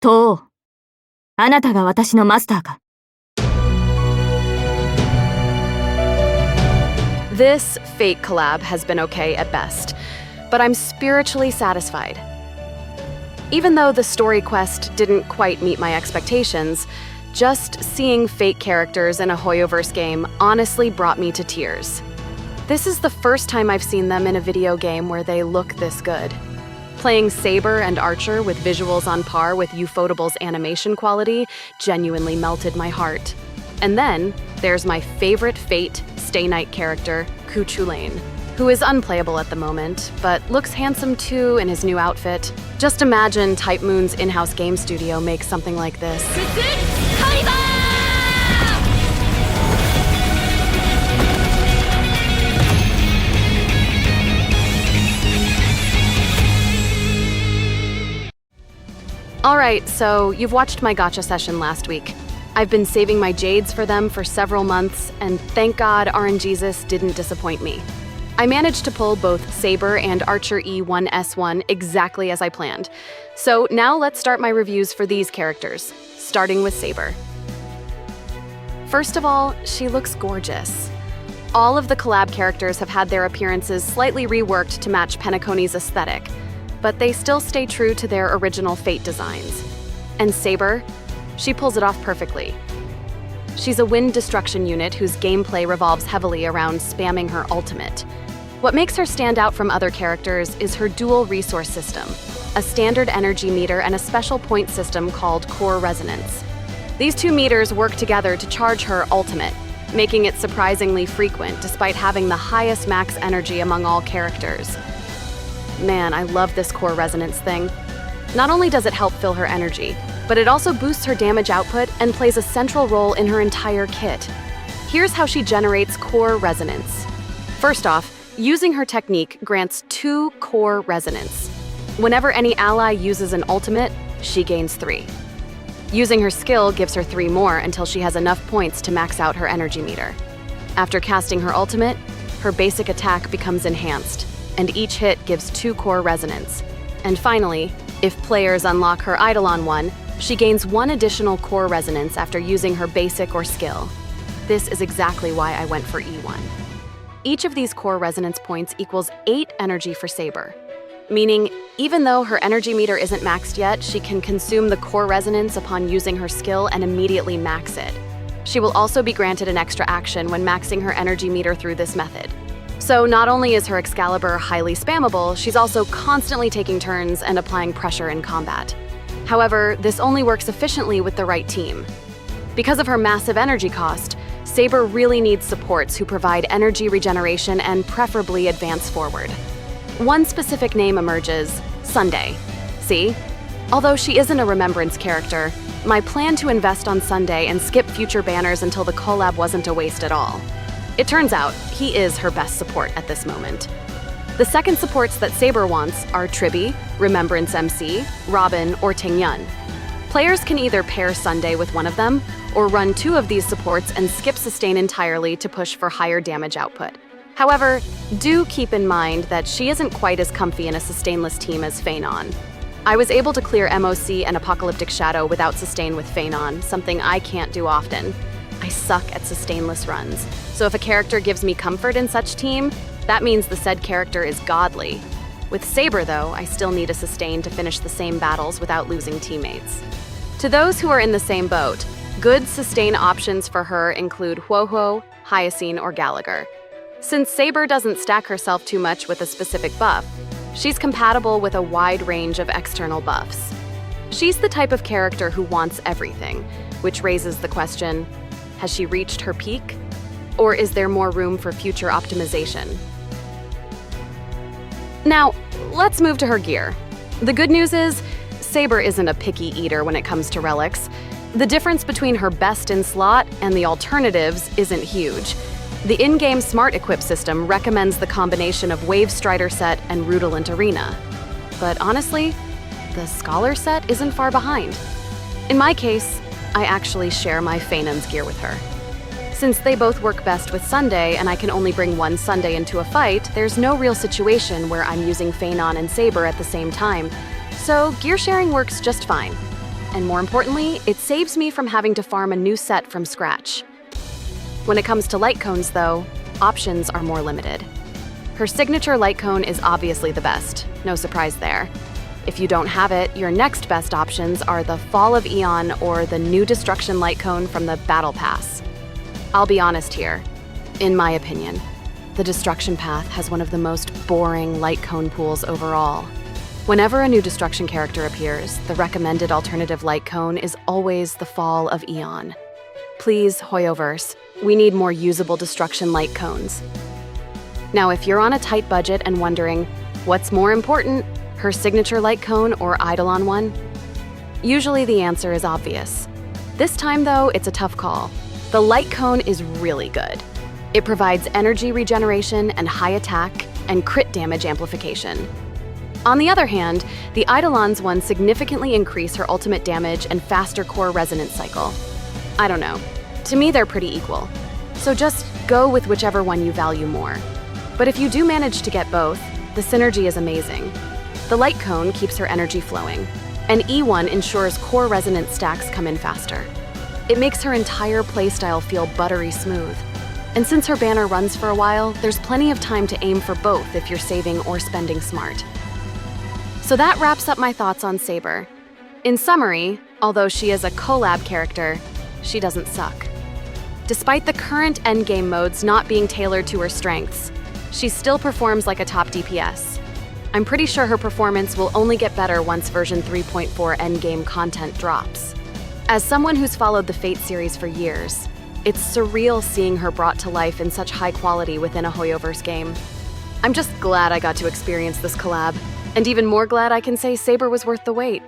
とう、あなたが私のマスターか。This Fate collab has been okay at best, but I'm spiritually satisfied. Even though the story quest didn't quite meet my expectations, just seeing Fate characters in a Hoyoverse game honestly brought me to tears. This is the first time I've seen them in a video game where they look this good. Playing Saber and Archer with visuals on par with Ufotable's animation quality genuinely melted my heart. And then, there's my favorite Fate Stay Night character, Kuchulain, who is unplayable at the moment, but looks handsome too in his new outfit. Just imagine Type Moon's in-house game studio makes something like this. Alright, so you've watched my gacha session last week. I've been saving my jades for them for several months, and thank God RNGesus didn't disappoint me. I managed to pull both Saber and Archer E1S1 exactly as I planned. So now let's start my reviews for these characters, starting with Saber. First of all, she looks gorgeous. All of the collab characters have had their appearances slightly reworked to match Penacony's aesthetic, but they still stay true to their original Fate designs. And Saber, she pulls it off perfectly. She's a wind destruction unit whose gameplay revolves heavily around spamming her ultimate. What makes her stand out from other characters is her dual resource system, a standard energy meter and a special point system called core resonance. These two meters work together to charge her ultimate, making it surprisingly frequent despite having the highest max energy among all characters. Man, I love this core resonance thing. Not only does it help fill her energy, but it also boosts her damage output and plays a central role in her entire kit. Here's how she generates core resonance. First off, using her technique grants 2 core resonance. Whenever any ally uses an ultimate, she gains 3. Using her skill gives her 3 more until she has enough points to max out her energy meter. After casting her ultimate, her basic attack becomes enhanced, and each hit gives 2 core resonance. And finally, if players unlock her Eidolon 1, she gains 1 additional core resonance after using her basic or skill. This is exactly why I went for E1. Each of these core resonance points equals 8 energy for Saber, meaning even though her energy meter isn't maxed yet, she can consume the core resonance upon using her skill and immediately max it. She will also be granted an extra action when maxing her energy meter through this method. So not only is her Excalibur highly spammable, she's also constantly taking turns and applying pressure in combat. However, this only works efficiently with the right team. Because of her massive energy cost, Saber really needs supports who provide energy regeneration and preferably advance forward. One specific name emerges, Sunday. See? Although she isn't a remembrance character, my plan to invest on Sunday and skip future banners until the collab wasn't a waste at all. It turns out, he is her best support at this moment. The second supports that Saber wants are Tribby, Remembrance MC, Robin, or Tingyun. Players can either pair Sunday with one of them, or run 2 of these supports and skip sustain entirely to push for higher damage output. However, do keep in mind that she isn't quite as comfy in a sustainless team as Phanon. I was able to clear MOC and Apocalyptic Shadow without sustain with Phanon, something I can't do often. I suck at sustainless runs, so if a character gives me comfort in such team, that means the said character is godly. With Saber though, I still need a sustain to finish the same battles without losing teammates. To those who are in the same boat, good sustain options for her include Huohuo, Hyacine, or Gallagher. Since Saber doesn't stack herself too much with a specific buff, she's compatible with a wide range of external buffs. She's the type of character who wants everything, which raises the question, has she reached her peak? Or is there more room for future optimization? Now, let's move to her gear. The good news is, Saber isn't a picky eater when it comes to relics. The difference between her best in slot and the alternatives isn't huge. The in-game Smart Equip system recommends the combination of Wave Strider set and Rutilant Arena. But honestly, the Scholar set isn't far behind. In my case, I actually share my Phanon's gear with her. Since they both work best with Sunday and I can only bring one Sunday into a fight, there's no real situation where I'm using Phanon and Saber at the same time, so gear sharing works just fine. and more importantly, it saves me from having to farm a new set from scratch. When it comes to light cones, though, options are more limited. Her signature light cone is obviously the best, no surprise there. If you don't have it, your next best options are the Fall of Eon or the new Destruction light cone from the Battle Pass. I'll be honest here. In my opinion, the Destruction path has one of the most boring light cone pools overall. Whenever a new Destruction character appears, the recommended alternative light cone is always the Fall of Eon. Please, Hoyoverse, we need more usable Destruction light cones. Now, if you're on a tight budget and wondering, what's more important, her signature light cone or Eidolon one? Usually the answer is obvious. This time, though, it's a tough call. The light cone is really good. It provides energy regeneration and high attack and crit damage amplification. On the other hand, the Eidolon's one significantly increase her ultimate damage and faster core resonance cycle. I don't know. To me, they're pretty equal. So just go with whichever one you value more. But if you do manage to get both, the synergy is amazing. The light cone keeps her energy flowing, and E1 ensures core resonance stacks come in faster. It makes her entire playstyle feel buttery smooth. And since her banner runs for a while, there's plenty of time to aim for both if you're saving or spending smart. So that wraps up my thoughts on Saber. In summary, although she is a collab character, she doesn't suck. Despite the current endgame modes not being tailored to her strengths, she still performs like a top DPS. I'm pretty sure her performance will only get better once version 3.4 endgame content drops. As someone who's followed the Fate series for years, it's surreal seeing her brought to life in such high quality within a Hoyoverse game. I'm just glad I got to experience this collab, and even more glad I can say Saber was worth the wait.